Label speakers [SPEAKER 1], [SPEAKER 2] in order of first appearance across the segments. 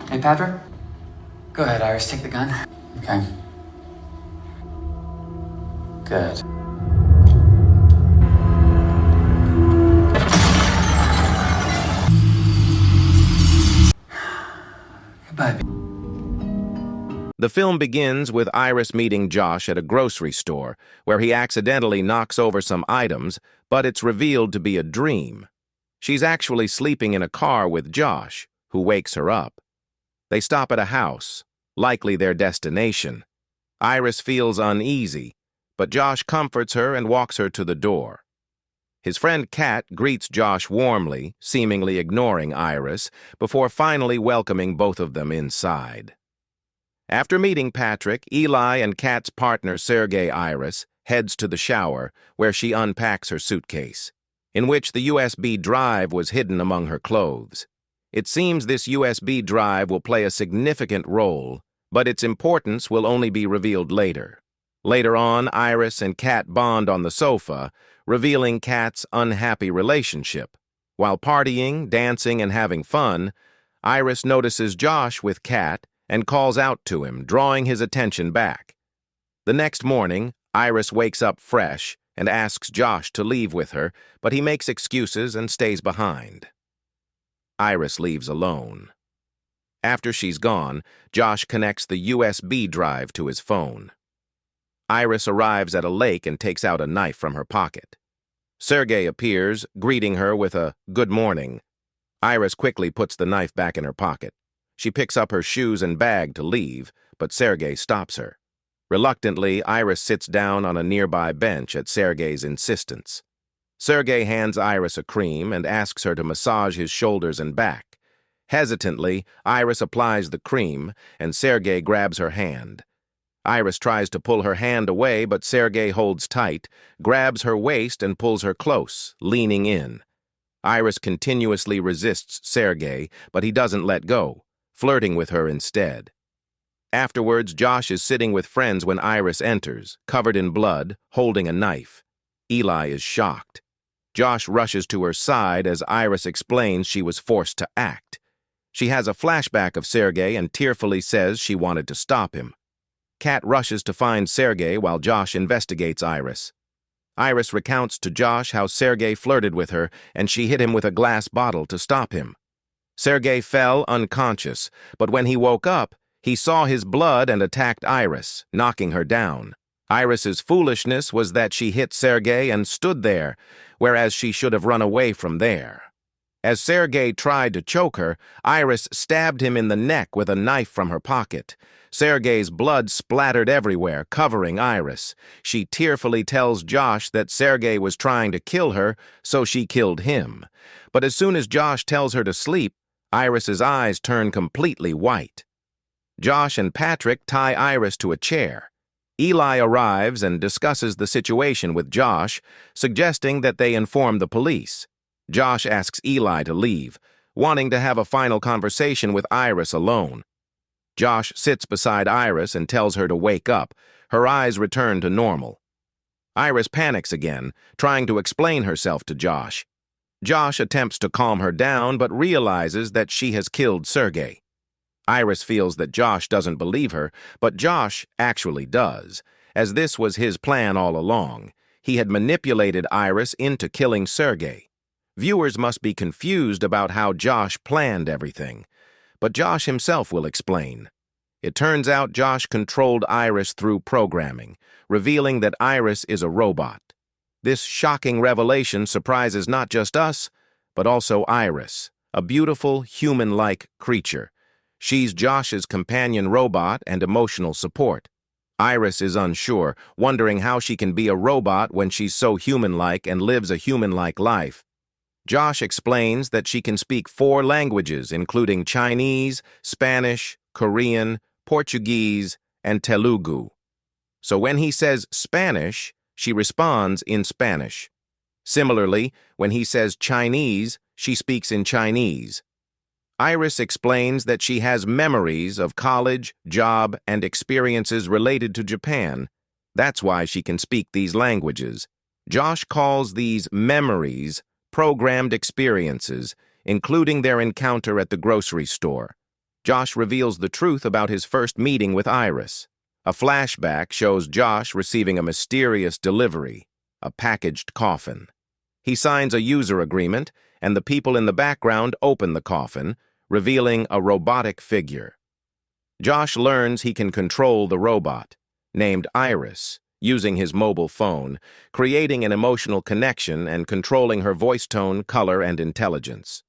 [SPEAKER 1] Hey, Patrick? Go ahead, Iris, take the gun. Okay. Good. Goodbye.
[SPEAKER 2] The film begins with Iris meeting Josh at a grocery store, where he accidentally knocks over some items, but it's revealed to be a dream. She's actually sleeping in a car with Josh, who wakes her up. They stop at a house, likely their destination. Iris feels uneasy, but Josh comforts her and walks her to the door. His friend Kat greets Josh warmly, seemingly ignoring Iris, before finally welcoming both of them inside. After meeting Patrick, Eli and Kat's partner Sergei Iris heads to the shower, where she unpacks her suitcase, in which the USB drive was hidden among her clothes. It seems this USB drive will play a significant role, but its importance will only be revealed later. Later on, Iris and Kat bond on the sofa, revealing Kat's unhappy relationship. While partying, dancing, and having fun, Iris notices Josh with Kat and calls out to him, drawing his attention back. The next morning, Iris wakes up fresh and asks Josh to leave with her, but he makes excuses and stays behind. Iris leaves alone. After she's gone, Josh connects the USB drive to his phone. Iris arrives at a lake and takes out a knife from her pocket. Sergei appears, greeting her with a "good morning." Iris quickly puts the knife back in her pocket. She picks up her shoes and bag to leave, but Sergei stops her. Reluctantly, Iris sits down on a nearby bench at Sergei's insistence. Sergei hands Iris a cream and asks her to massage his shoulders and back. Hesitantly, Iris applies the cream, and Sergei grabs her hand. Iris tries to pull her hand away, but Sergei holds tight, grabs her waist and pulls her close, leaning in. Iris continuously resists Sergei, but he doesn't let go, flirting with her instead. Afterwards, Josh is sitting with friends when Iris enters, covered in blood, holding a knife. Eli is shocked. Josh rushes to her side as Iris explains she was forced to act. She has a flashback of Sergei and tearfully says she wanted to stop him. Kat rushes to find Sergei while Josh investigates Iris. Iris recounts to Josh how Sergei flirted with her and she hit him with a glass bottle to stop him. Sergei fell unconscious, but when he woke up, he saw his blood and attacked Iris, knocking her down. Iris's foolishness was that she hit Sergei and stood there, whereas she should have run away from there. As Sergei tried to choke her, Iris stabbed him in the neck with a knife from her pocket. Sergei's blood splattered everywhere, covering Iris. She tearfully tells Josh that Sergei was trying to kill her, so she killed him. But as soon as Josh tells her to sleep, Iris's eyes turn completely white. Josh and Patrick tie Iris to a chair. Eli arrives and discusses the situation with Josh, suggesting that they inform the police. Josh asks Eli to leave, wanting to have a final conversation with Iris alone. Josh sits beside Iris and tells her to wake up. Her eyes return to normal. Iris panics again, trying to explain herself to Josh. Josh attempts to calm her down, but realizes that she has killed Sergei. Iris feels that Josh doesn't believe her, but Josh actually does, as this was his plan all along. He had manipulated Iris into killing Sergei. Viewers must be confused about how Josh planned everything, but Josh himself will explain. It turns out Josh controlled Iris through programming, revealing that Iris is a robot. This shocking revelation surprises not just us, but also Iris, a beautiful, human-like creature. She's Josh's companion robot and emotional support. Iris is unsure, wondering how she can be a robot when she's so human-like and lives a human-like life. Josh explains that she can speak 4 languages, including Chinese, Spanish, Korean, Portuguese, and Telugu. So when he says Spanish, she responds in Spanish. Similarly, when he says Chinese, she speaks in Chinese. Iris explains that she has memories of college, job, and experiences related to Japan. That's why she can speak these languages. Josh calls these memories programmed experiences, including their encounter at the grocery store. Josh reveals the truth about his first meeting with Iris. A flashback shows Josh receiving a mysterious delivery, a packaged coffin. He signs a user agreement, and the people in the background open the coffin, revealing a robotic figure. Josh learns he can control the robot, named Iris, using his mobile phone, creating an emotional connection and controlling her voice tone, color, and intelligence.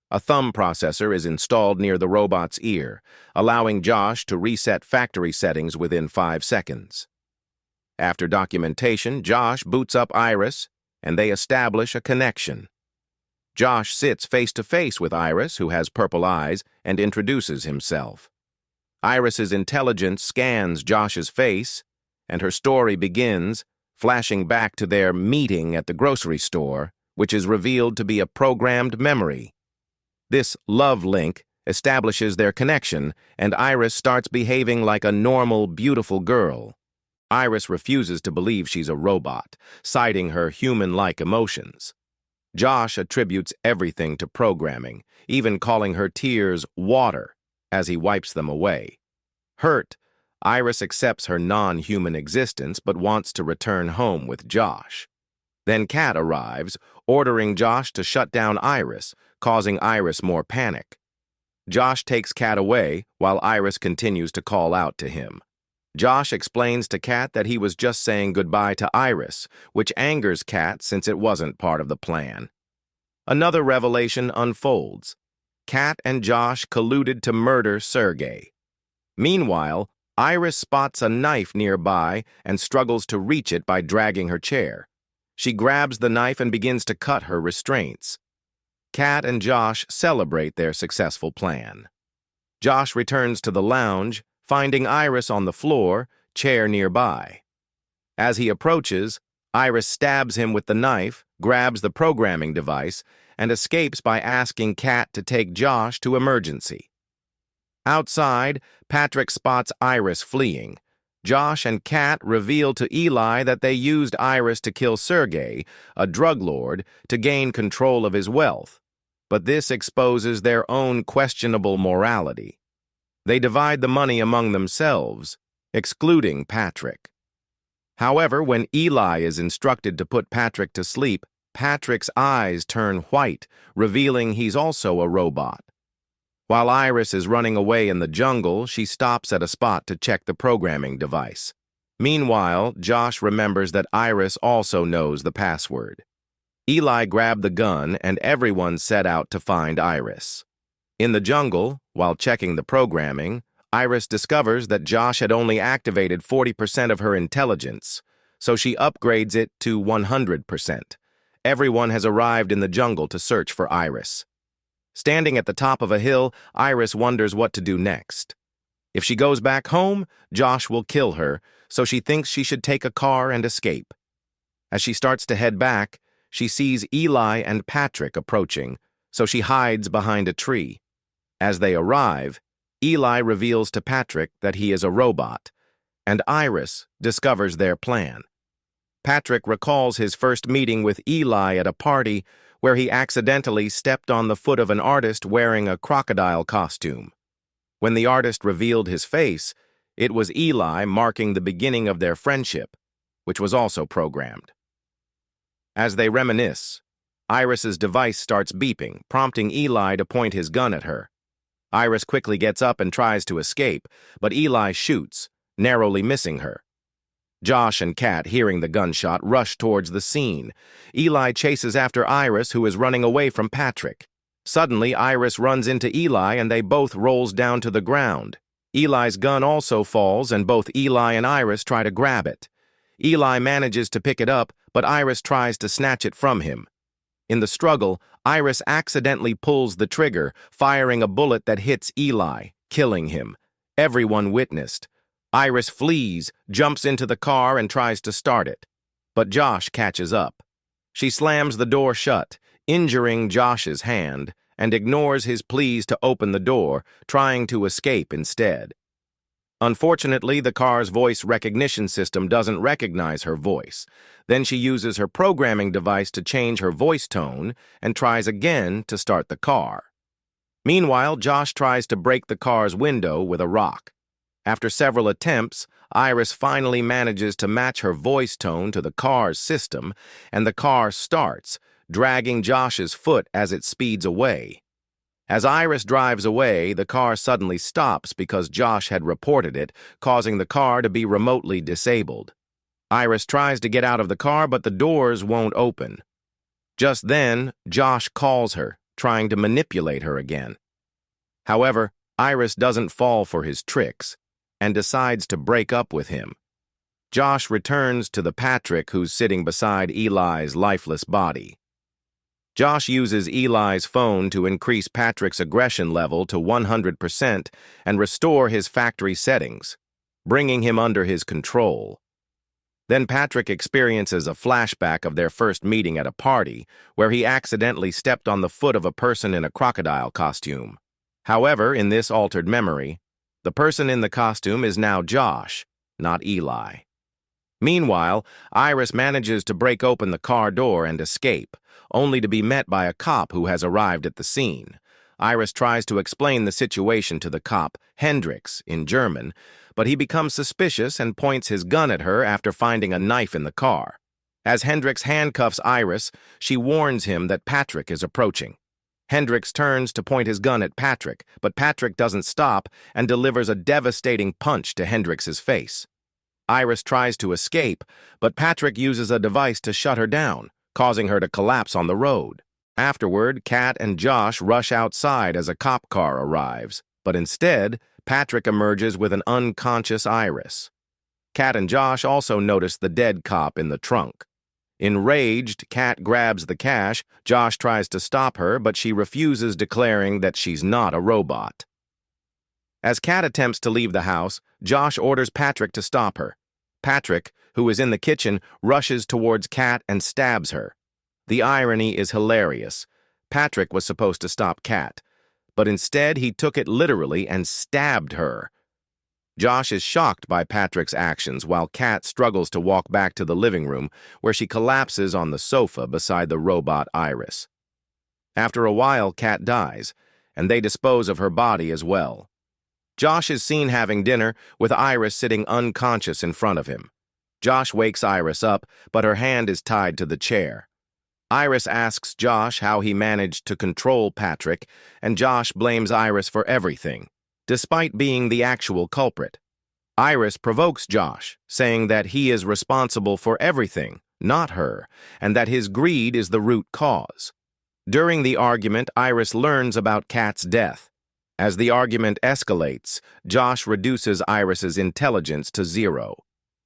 [SPEAKER 2] A thumb processor is installed near the robot's ear, allowing Josh to reset factory settings within 5 seconds. After documentation, Josh boots up Iris, and they establish a connection. Josh sits face-to-face with Iris, who has purple eyes, and introduces himself. Iris's intelligence scans Josh's face, and her story begins, flashing back to their meeting at the grocery store, which is revealed to be a programmed memory. This love link establishes their connection, and Iris starts behaving like a normal, beautiful girl. Iris refuses to believe she's a robot, citing her human-like emotions. Josh attributes everything to programming, even calling her tears water as he wipes them away. Hurt, Iris accepts her non-human existence but wants to return home with Josh. Then Kat arrives, ordering Josh to shut down Iris, causing Iris more panic. Josh takes Kat away while Iris continues to call out to him. Josh explains to Kat that he was just saying goodbye to Iris, which angers Kat since it wasn't part of the plan. Another revelation unfolds. Kat and Josh colluded to murder Sergei. Meanwhile, Iris spots a knife nearby and struggles to reach it by dragging her chair. She grabs the knife and begins to cut her restraints. Kat and Josh celebrate their successful plan. Josh returns to the lounge, finding Iris on the floor, chair nearby. As he approaches, Iris stabs him with the knife, grabs the programming device, and escapes by asking Kat to take Josh to emergency. Outside, Patrick spots Iris fleeing. Josh and Kat reveal to Eli that they used Iris to kill Sergei, a drug lord, to gain control of his wealth. But this exposes their own questionable morality. They divide the money among themselves, excluding Patrick. However, when Eli is instructed to put Patrick to sleep, Patrick's eyes turn white, revealing he's also a robot. While Iris is running away in the jungle, she stops at a spot to check the programming device. Meanwhile, Josh remembers that Iris also knows the password. Eli grabbed the gun, and everyone set out to find Iris. In the jungle, while checking the programming, Iris discovers that Josh had only activated 40% of her intelligence, so she upgrades it to 100%. Everyone has arrived in the jungle to search for Iris. Standing at the top of a hill, Iris wonders what to do next. If she goes back home, Josh will kill her, so she thinks she should take a car and escape. As she starts to head back, she sees Eli and Patrick approaching, so she hides behind a tree. As they arrive, Eli reveals to Patrick that he is a robot, and Iris discovers their plan. Patrick recalls his first meeting with Eli at a party where he accidentally stepped on the foot of an artist wearing a crocodile costume. When the artist revealed his face, it was Eli, marking the beginning of their friendship, which was also programmed. As they reminisce, Iris's device starts beeping, prompting Eli to point his gun at her. Iris quickly gets up and tries to escape, but Eli shoots, narrowly missing her. Josh and Kat, hearing the gunshot, rush towards the scene. Eli chases after Iris, who is running away from Patrick. Suddenly, Iris runs into Eli, and they both rolls down to the ground. Eli's gun also falls, and both Eli and Iris try to grab it. Eli manages to pick it up, but Iris tries to snatch it from him. In the struggle, Iris accidentally pulls the trigger, firing a bullet that hits Eli, killing him. Everyone witnessed. Iris flees, jumps into the car, and tries to start it. But Josh catches up. She slams the door shut, injuring Josh's hand, and ignores his pleas to open the door, trying to escape instead. Unfortunately, the car's voice recognition system doesn't recognize her voice. Then she uses her programming device to change her voice tone and tries again to start the car. Meanwhile, Josh tries to break the car's window with a rock. After several attempts, Iris finally manages to match her voice tone to the car's system, and the car starts, dragging Josh's foot as it speeds away. As Iris drives away, the car suddenly stops because Josh had reported it, causing the car to be remotely disabled. Iris tries to get out of the car, but the doors won't open. Just then, Josh calls her, trying to manipulate her again. However, Iris doesn't fall for his tricks and decides to break up with him. Josh returns to the Patrick who's sitting beside Eli's lifeless body. Josh uses Eli's phone to increase Patrick's aggression level to 100% and restore his factory settings, bringing him under his control. Then Patrick experiences a flashback of their first meeting at a party where he accidentally stepped on the foot of a person in a crocodile costume. However, in this altered memory, the person in the costume is now Josh, not Eli. Meanwhile, Iris manages to break open the car door and escape, only to be met by a cop who has arrived at the scene. Iris tries to explain the situation to the cop, Hendrix, in German, but he becomes suspicious and points his gun at her after finding a knife in the car. As Hendrix handcuffs Iris, she warns him that Patrick is approaching. Hendrix turns to point his gun at Patrick, but Patrick doesn't stop and delivers a devastating punch to Hendrix's face. Iris tries to escape, but Patrick uses a device to shut her down, causing her to collapse on the road. Afterward, Kat and Josh rush outside as a cop car arrives, but instead, Patrick emerges with an unconscious Iris. Kat and Josh also notice the dead cop in the trunk. Enraged, Kat grabs the cash. Josh tries to stop her, but she refuses, declaring that she's not a robot. As Kat attempts to leave the house, Josh orders Patrick to stop her. Patrick, who is in the kitchen, rushes towards Kat and stabs her. The irony is hilarious. Patrick was supposed to stop Kat, but instead he took it literally and stabbed her. Josh is shocked by Patrick's actions while Kat struggles to walk back to the living room, where she collapses on the sofa beside the robot Iris. After a while, Kat dies, and they dispose of her body as well. Josh is seen having dinner with Iris sitting unconscious in front of him. Josh wakes Iris up, but her hand is tied to the chair. Iris asks Josh how he managed to control Patrick, and Josh blames Iris for everything, despite being the actual culprit. Iris provokes Josh, saying that he is responsible for everything, not her, and that his greed is the root cause. During the argument, Iris learns about Kat's death. As the argument escalates, Josh reduces Iris's intelligence to 0.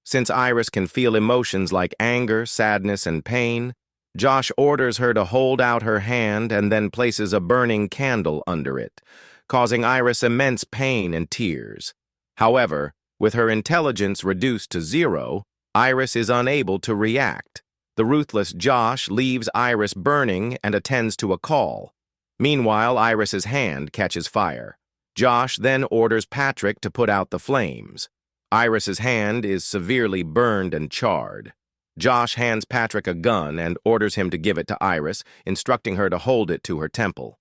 [SPEAKER 2] Since Iris can feel emotions like anger, sadness, and pain, Josh orders her to hold out her hand and then places a burning candle under it, causing Iris immense pain and tears. However, with her intelligence reduced to 0, Iris is unable to react. The ruthless Josh leaves Iris burning and attends to a call. Meanwhile, Iris's hand catches fire. Josh then orders Patrick to put out the flames. Iris's hand is severely burned and charred. Josh hands Patrick a gun and orders him to give it to Iris, instructing her to hold it to her temple.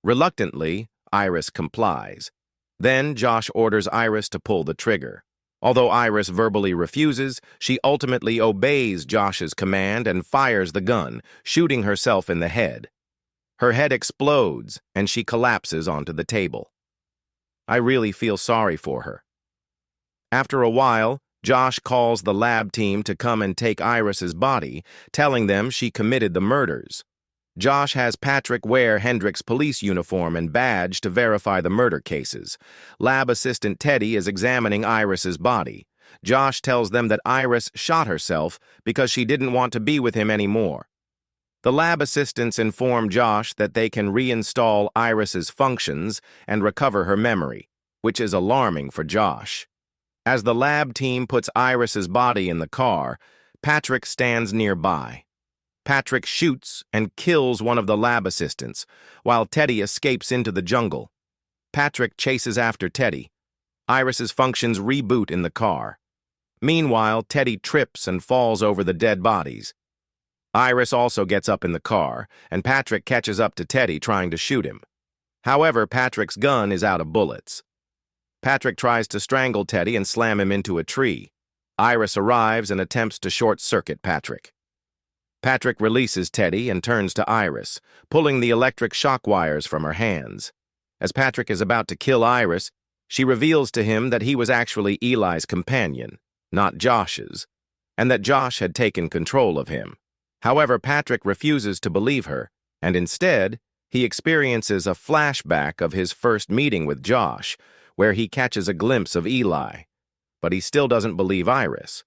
[SPEAKER 2] Reluctantly, Iris complies. Then Josh orders Iris to pull the trigger. Although Iris verbally refuses, she ultimately obeys Josh's command and fires the gun, shooting herself in the head. Her head explodes, and she collapses onto the table. I really feel sorry for her. After a while, Josh calls the lab team to come and take Iris's body, telling them she committed the murders. Josh has Patrick wear Hendrix's police uniform and badge to verify the murder cases. Lab assistant Teddy is examining Iris's body. Josh tells them that Iris shot herself because she didn't want to be with him anymore. The lab assistants inform Josh that they can reinstall Iris's functions and recover her memory, which is alarming for Josh. As the lab team puts Iris's body in the car, Patrick stands nearby. Patrick shoots and kills one of the lab assistants, while Teddy escapes into the jungle. Patrick chases after Teddy. Iris's functions reboot in the car. Meanwhile, Teddy trips and falls over the dead bodies. Iris also gets up in the car, and Patrick catches up to Teddy, trying to shoot him. However, Patrick's gun is out of bullets. Patrick tries to strangle Teddy and slam him into a tree. Iris arrives and attempts to short-circuit Patrick. Patrick releases Teddy and turns to Iris, pulling the electric shock wires from her hands. As Patrick is about to kill Iris, she reveals to him that he was actually Eli's companion, not Josh's, and that Josh had taken control of him. However, Patrick refuses to believe her, and instead, he experiences a flashback of his first meeting with Josh, where he catches a glimpse of Eli. But he still doesn't believe Iris.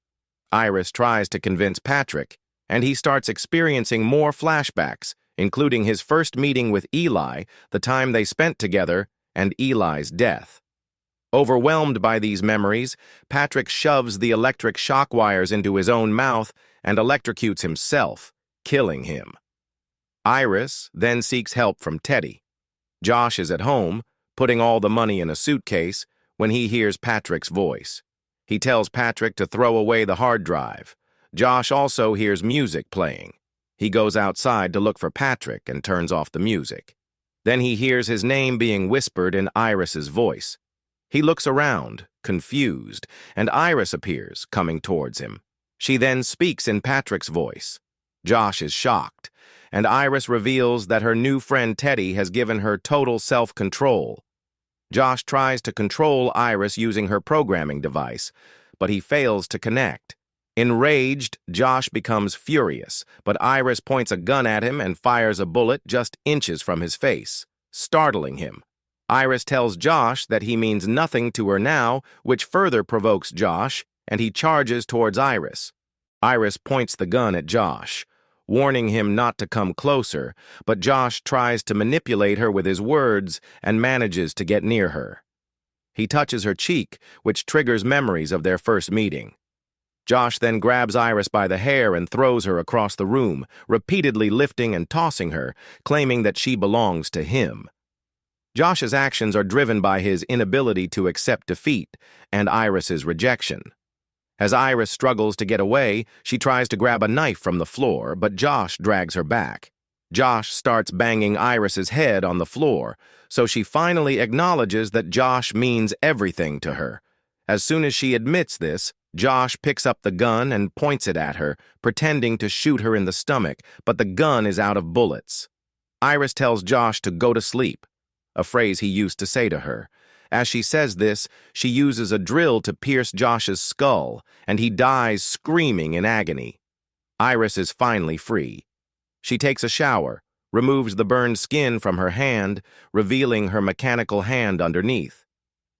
[SPEAKER 2] Iris tries to convince Patrick, and he starts experiencing more flashbacks, including his first meeting with Eli, the time they spent together, and Eli's death. Overwhelmed by these memories, Patrick shoves the electric shock wires into his own mouth and electrocutes himself, killing him. Iris then seeks help from Teddy. Josh is at home, putting all the money in a suitcase, when he hears Patrick's voice. He tells Patrick to throw away the hard drive. Josh also hears music playing. He goes outside to look for Patrick and turns off the music. Then he hears his name being whispered in Iris's voice. He looks around, confused, and Iris appears, coming towards him. She then speaks in Patrick's voice. Josh is shocked, and Iris reveals that her new friend Teddy has given her total self-control. Josh tries to control Iris using her programming device, but he fails to connect. Enraged, Josh becomes furious, but Iris points a gun at him and fires a bullet just inches from his face, startling him. Iris tells Josh that he means nothing to her now, which further provokes Josh, and he charges towards Iris. Iris points the gun at Josh, warning him not to come closer, but Josh tries to manipulate her with his words and manages to get near her. He touches her cheek, which triggers memories of their first meeting. Josh then grabs Iris by the hair and throws her across the room, repeatedly lifting and tossing her, claiming that she belongs to him. Josh's actions are driven by his inability to accept defeat and Iris's rejection. As Iris struggles to get away, she tries to grab a knife from the floor, but Josh drags her back. Josh starts banging Iris's head on the floor, so she finally acknowledges that Josh means everything to her. As soon as she admits this, Josh picks up the gun and points it at her, pretending to shoot her in the stomach, but the gun is out of bullets. Iris tells Josh to go to sleep, a phrase he used to say to her. As she says this, she uses a drill to pierce Josh's skull, and he dies screaming in agony. Iris is finally free. She takes a shower, removes the burned skin from her hand, revealing her mechanical hand underneath.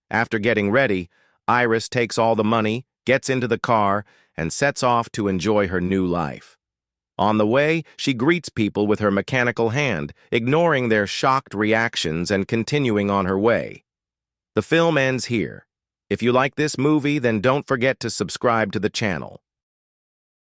[SPEAKER 2] After getting ready, Iris takes all the money, gets into the car, and sets off to enjoy her new life. On the way, she greets people with her mechanical hand, ignoring their shocked reactions and continuing on her way. The film ends here. If you like this movie, then don't forget to subscribe to the channel.